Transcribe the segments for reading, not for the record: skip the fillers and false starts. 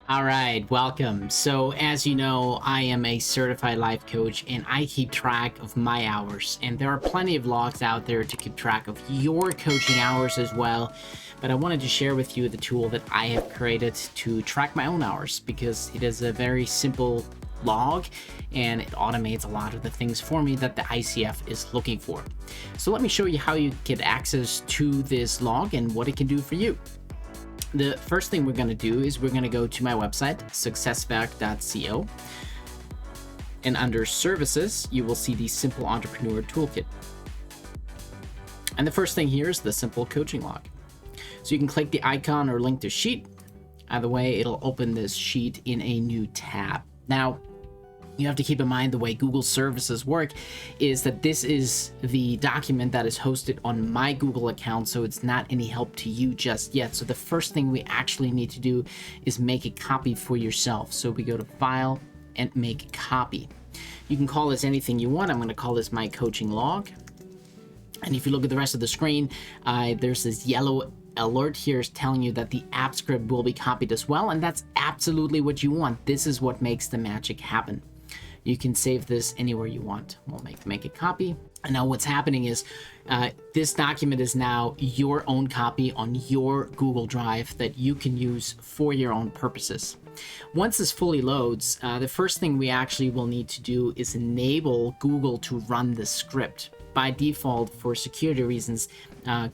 All right, welcome. So, as you know, I am a certified life coach and I keep track of my hours. And there are plenty of logs out there to keep track of your coaching hours as well. But I wanted to share with you the tool that I have created to track my own hours because it is a very simple log and it automates a lot of the things for me that the ICF is looking for. So, let me show you how you get access to this log and what it can do for you. The first thing we're going to do is we're going to go to my website, successWerk.co, and under services, you will see the Simple Entrepreneurial Toolkit. And the first thing here is the simple coaching log. So you can click the icon or link to sheet. Either way, it'll open this sheet in a new tab. Now, you have to keep in mind the way Google services work is that this is the document that is hosted on my Google account, so it's not any help to you just yet. So the first thing we actually need to do is make a copy for yourself. So we go to File and Make Copy. You can call this anything you want. I'm going to call this my coaching log. And if you look at the rest of the screen, there's this yellow alert here is telling you that the app script will be copied as well, and that's absolutely what you want. This is what makes the magic happen. You can save this anywhere you want. We'll make a copy. And now what's happening is this document is now your own copy on your Google Drive that you can use for your own purposes. Once this fully loads, the first thing we actually will need to do is enable Google to run the script. By default, for security reasons,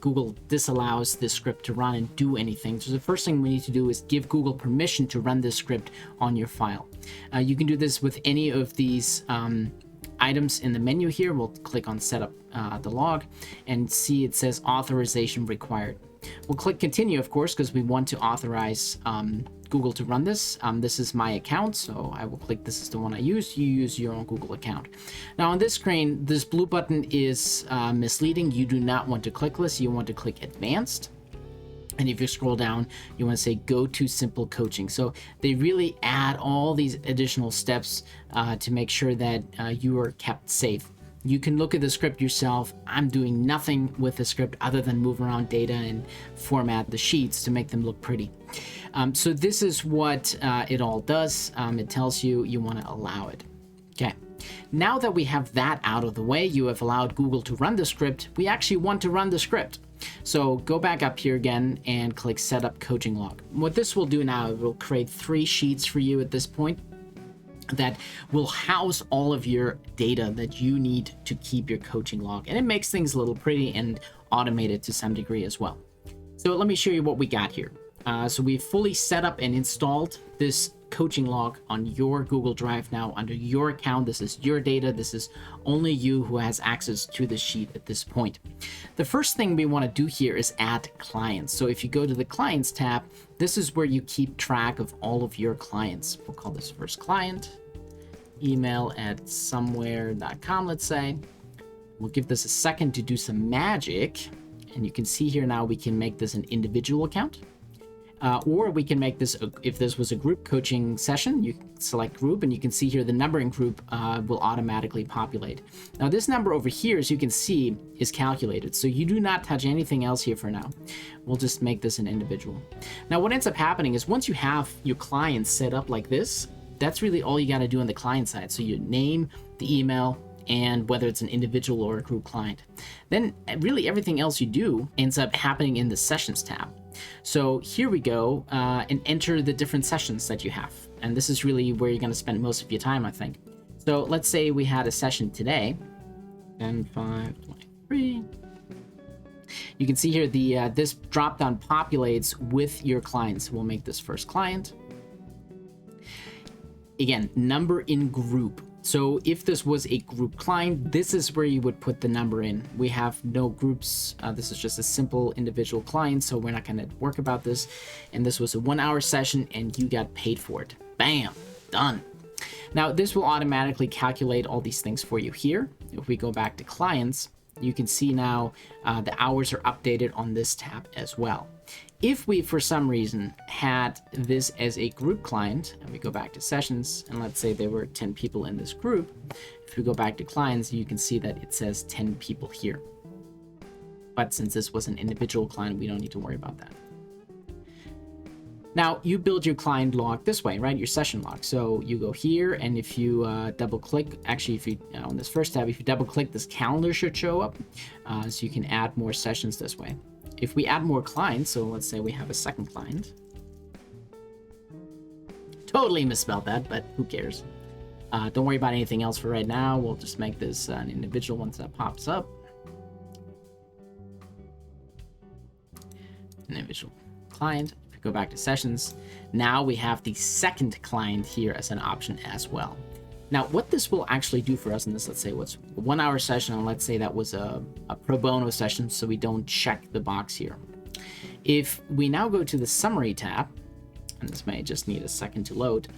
Google disallows this script to run and do anything. So the first thing we need to do is give Google permission to run this script on your file. You can do this with any of these items in the menu here. We'll click on Setup the log and see it says Authorization Required. We'll click Continue, of course, because we want to authorize Google to run this. This is my account, so I will click this is the one I use. You use your own Google account. Now on this screen, this blue button is misleading. You do not want to click this. You want to click Advanced. And if you scroll down, you want to say Go to Simple Coaching. So they really add all these additional steps to make sure that you are kept safe. You can look at the script yourself. I'm doing nothing with the script other than move around data and format the sheets to make them look pretty. So this is what it all does. It tells you you want to allow it. Okay. Now that we have that out of the way, you have allowed Google to run the script. We actually want to run the script. So go back up here again and click Setup Coaching Log. What this will do now, it will create 3 sheets for you at this point that will house all of your data that you need to keep your coaching log. And it makes things a little pretty and automated to some degree as well. So let me show you what we got here. So we've fully set up and installed this coaching log on your Google Drive now under your account. This is your data. This is only you who has access to the sheet at this point. The first thing we want to do here is add clients. So if you go to the Clients tab, this is where you keep track of all of your clients. We'll call this first client, email at somewhere.com, let's say. We'll give this a second to do some magic. And you can see here now we can make this an individual account. Or we can make this, if this was a group coaching session, you select group and you can see here the numbering group will automatically populate. Now this number over here, as you can see, is calculated. So you do not touch anything else here for now. We'll just make this an individual. Now what ends up happening is once you have your clients set up like this, that's really all you got to do on the client side. So your name, the email, and whether it's an individual or a group client. Then really everything else you do ends up happening in the Sessions tab. So here we go and enter the different sessions that you have. And this is really where you're going to spend most of your time, I think. So let's say we had a session today, 10/5/23. You can see here the this drop-down populates with your clients. We'll make this first client. Again, number in group. So if this was a group client, this is where you would put the number in. We have no groups. This is just a simple individual client, so we're not going to work about this. And this was a 1-hour session and you got paid for it. Bam, done. Now this will automatically calculate all these things for you here. If we go back to clients, you can see now the hours are updated on this tab as well. If we, for some reason, had this as a group client, and we go back to sessions, and let's say there were 10 people in this group, if we go back to clients, you can see that it says 10 people here. But since this was an individual client, we don't need to worry about that. Now you build your client log this way, right? Your session log. So you go here, and if you double click, actually, if you on this first tab, if you double click, this calendar should show up, so you can add more sessions this way. If we add more clients, so let's say we have a second client. Totally misspelled that, but who cares? Don't worry about anything else for right now. We'll just make this an individual once that pops up. An individual client. If we go back to sessions, now we have the second client here as an option as well. Now, what this will actually do for us in this, let's say what's a 1 hour session, and let's say that was a pro bono session, so we don't check the box here. If we now go to the summary tab, and this may just need a second to load.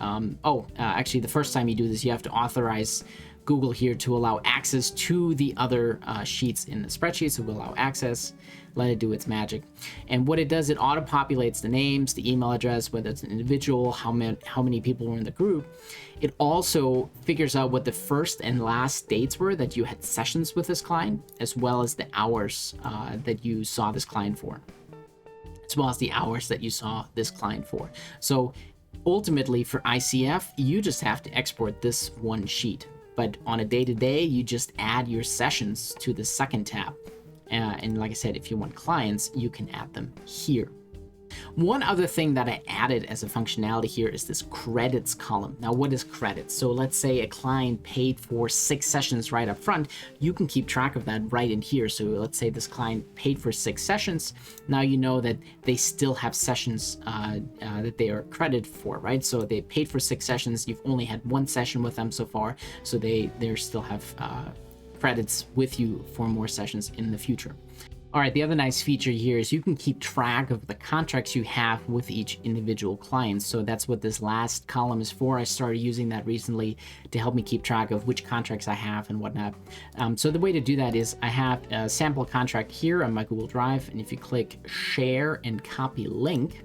Actually, the first time you do this, you have to authorize Google here to allow access to the other sheets in the spreadsheet. So we'll allow access, let it do its magic. And what it does, it auto-populates the names, the email address, whether it's an individual, how many people were in the group. It also figures out what the first and last dates were that you had sessions with this client, as well as the hours that you saw this client for. As well as the hours that you saw this client for. So ultimately for ICF, you just have to export this one sheet. But on a day-to-day, you just add your sessions to the second tab. And like I said, if you want clients, you can add them here. One other thing that I added as a functionality here is this credits column. Now, what is credits? So let's say a client paid for 6 sessions right up front. You can keep track of that right in here. So let's say this client paid for 6 sessions. Now you know that they still have sessions that they are credited for, right? So they paid for 6 sessions. You've only had 1 session with them so far. So they still have credits with you for more sessions in the future. All right, the other nice feature here is you can keep track of the contracts you have with each individual client. So that's what this last column is for. I started using that recently to help me keep track of which contracts I have and whatnot. So the way to do that is I have a sample contract here on my Google Drive. And if you click share and copy link,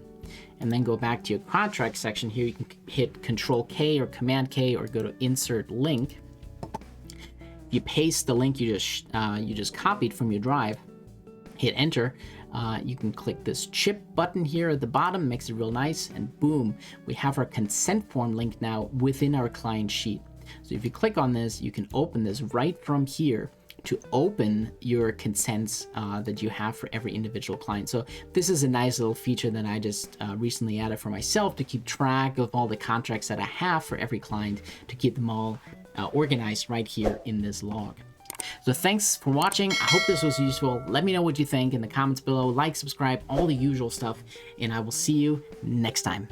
and then go back to your contract section here, you can hit Control K or Command K or go to insert link. If you paste the link you just copied from your drive, hit enter, you can click this chip button here at the bottom, makes it real nice, and boom, we have our consent form link now within our client sheet. So if you click on this, you can open this right from here to open your consents that you have for every individual client. So this is a nice little feature that I just recently added for myself to keep track of all the contracts that I have for every client, to keep them all organized right here in this log. So thanks for watching. I hope this was useful. Let me know what you think in the comments below. Like, subscribe, all the usual stuff, and I will see you next time.